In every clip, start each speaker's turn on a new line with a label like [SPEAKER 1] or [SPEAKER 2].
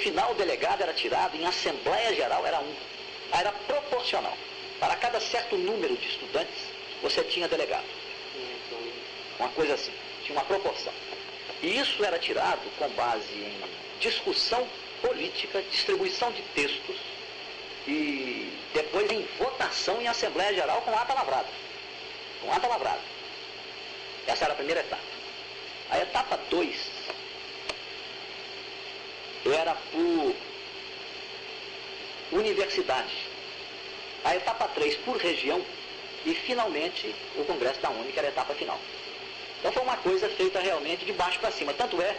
[SPEAKER 1] final delegado era tirado, em Assembleia Geral era um. Era proporcional. Para cada certo número de estudantes, você tinha delegado. Uma coisa assim, tinha uma proporção. E isso era tirado com base em discussão política, distribuição de textos e depois em votação em Assembleia Geral com ata lavrada. Com ata lavrada. Essa era a primeira etapa. A etapa 2 era por universidade. A etapa 3 por região e finalmente o Congresso da UNE, que era a etapa final. Então foi uma coisa feita realmente de baixo para cima. Tanto é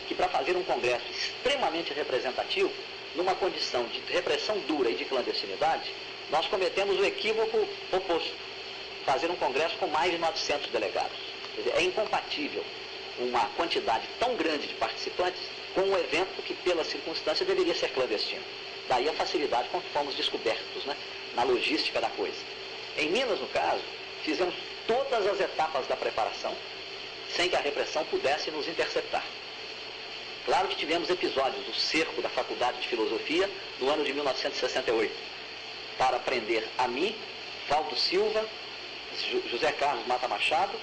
[SPEAKER 1] que para fazer um congresso extremamente representativo, numa condição de repressão dura e de clandestinidade, nós cometemos o equívoco oposto. Fazer um congresso com mais de 900 delegados. Quer dizer, é incompatível uma quantidade tão grande de participantes com um evento que, pela circunstância, deveria ser clandestino. Daí a facilidade com que fomos descobertos, né, na logística da coisa. Em Minas, no caso, fizemos todas as etapas da preparação, sem que a repressão pudesse nos interceptar. Claro que tivemos episódios do cerco da Faculdade de Filosofia no ano de 1968, para prender a mim, Valdo Silva, José Carlos Mata Machado,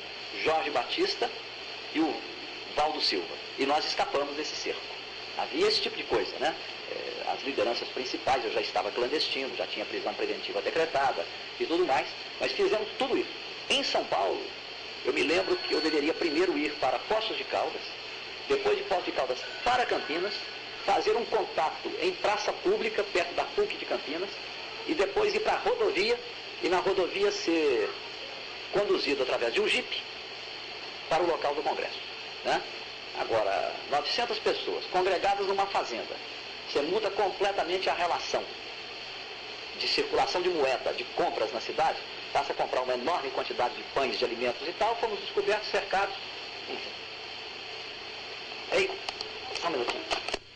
[SPEAKER 1] Jorge Batista e o Valdo Silva. E nós escapamos desse cerco. Havia esse tipo de coisa, né? As lideranças principais, eu já estava clandestino, já tinha prisão preventiva decretada e tudo mais, mas fizemos tudo isso. Em São Paulo, eu me lembro que eu deveria primeiro ir para Poços de Caldas, depois de Poços de Caldas para Campinas, fazer um contato em praça pública, perto da PUC de Campinas, e depois ir para a rodovia, e na rodovia ser conduzido através de um jipe para o local do Congresso, né? Agora, 900 pessoas congregadas numa fazenda, você muda completamente a relação de circulação de moeda, de compras na cidade, passa a comprar uma enorme quantidade de pães, de alimentos e tal, fomos descobertos, cercados, enfim. Ei, só um minutinho.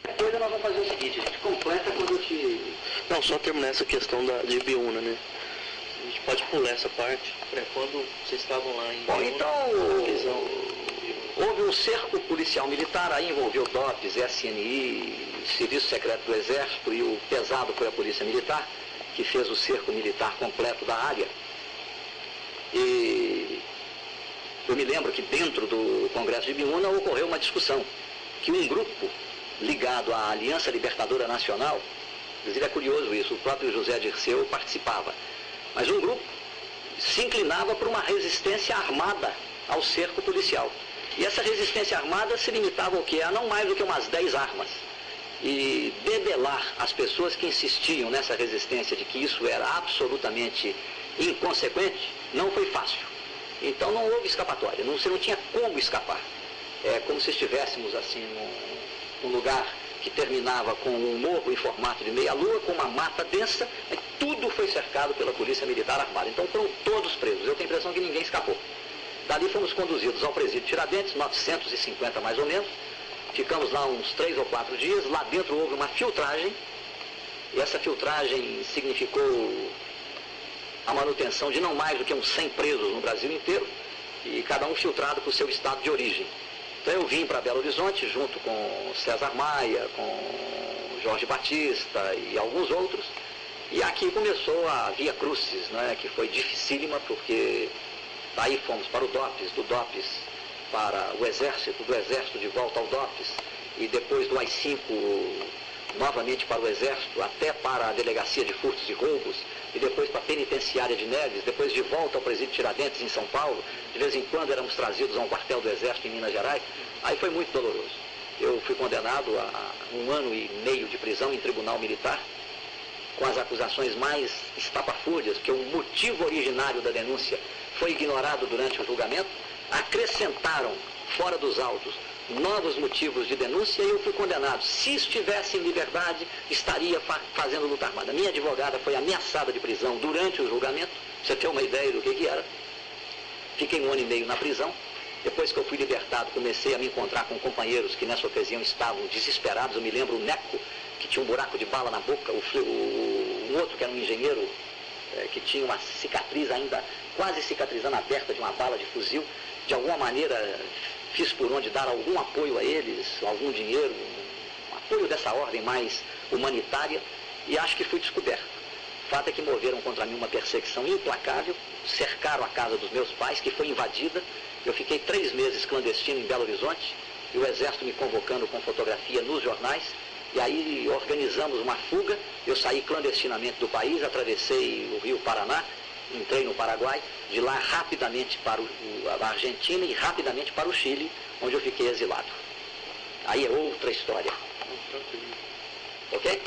[SPEAKER 1] Depois nós vamos fazer o seguinte, a gente completa quando eu te...
[SPEAKER 2] Não, só terminar essa questão de Ibiúna, né? A gente pode pular essa parte, quando vocês estavam lá em
[SPEAKER 1] Bom,
[SPEAKER 2] Ibiúna,
[SPEAKER 1] então, houve um cerco policial militar, aí envolveu DOPS, SNI, Serviço Secreto do Exército, e o pesado foi a Polícia Militar, que fez o cerco militar completo da área. E eu me lembro que dentro do Congresso de Ibiúna ocorreu uma discussão, que um grupo ligado à Aliança Libertadora Nacional, inclusive é curioso isso, o próprio José Dirceu participava, mas um grupo se inclinava por uma resistência armada ao cerco policial. E essa resistência armada se limitava ao quê? A não mais do que umas 10 armas. E debelar as pessoas que insistiam nessa resistência de que isso era absolutamente inconsequente, não foi fácil. Então não houve escapatória, você não tinha como escapar. É como se estivéssemos assim num lugar que terminava com um morro em formato de meia-lua, com uma mata densa, e tudo foi cercado pela Polícia Militar Armada. Então foram todos presos. Eu tenho a impressão que ninguém escapou. Dali fomos conduzidos ao presídio Tiradentes, 950 mais ou menos. Ficamos lá uns 3 ou 4 dias. Lá dentro houve uma filtragem. E essa filtragem significou a manutenção de não mais do que uns 100 presos no Brasil inteiro. E cada um filtrado para o seu estado de origem. Então eu vim para Belo Horizonte junto com César Maia, com Jorge Batista e alguns outros. E aqui começou a Via Crucis, né, que foi dificílima porque daí fomos para o DOPS, do DOPS para o Exército, do Exército de volta ao DOPS, e depois do AI-5 novamente para o Exército, até para a Delegacia de Furtos e Roubos, e depois para a Penitenciária de Neves, depois de volta ao Presídio Tiradentes em São Paulo. De vez em quando éramos trazidos a um quartel do Exército em Minas Gerais. Aí foi muito doloroso. Eu fui condenado a 1 ano e meio de prisão em tribunal militar, com as acusações mais estapafúrdias, porque o motivo originário da denúncia foi ignorado durante o julgamento. Acrescentaram, fora dos autos, novos motivos de denúncia, e eu fui condenado. Se estivesse em liberdade, estaria fazendo luta armada. Minha advogada foi ameaçada de prisão durante o julgamento, pra você ter uma ideia do que era. Fiquei 1 ano e meio na prisão. Depois que eu fui libertado, comecei a me encontrar com companheiros que nessa ocasião estavam desesperados. Eu me lembro o Neco, que tinha um buraco de bala na boca, um outro que era um engenheiro, que tinha uma cicatriz ainda, quase cicatrizando, aberta de uma bala de fuzil. De alguma maneira fiz por onde dar algum apoio a eles, algum dinheiro, uma apoio dessa ordem mais humanitária, e acho que fui descoberto. O fato é que moveram contra mim uma perseguição implacável, cercaram a casa dos meus pais, que foi invadida. Eu fiquei 3 meses clandestino em Belo Horizonte, e o Exército me convocando com fotografia nos jornais, e aí organizamos uma fuga. Eu saí clandestinamente do país, atravessei o Rio Paraná, entrei no Paraguai, de lá rapidamente para a Argentina e rapidamente para o Chile, onde eu fiquei exilado. Aí é outra história. Ok?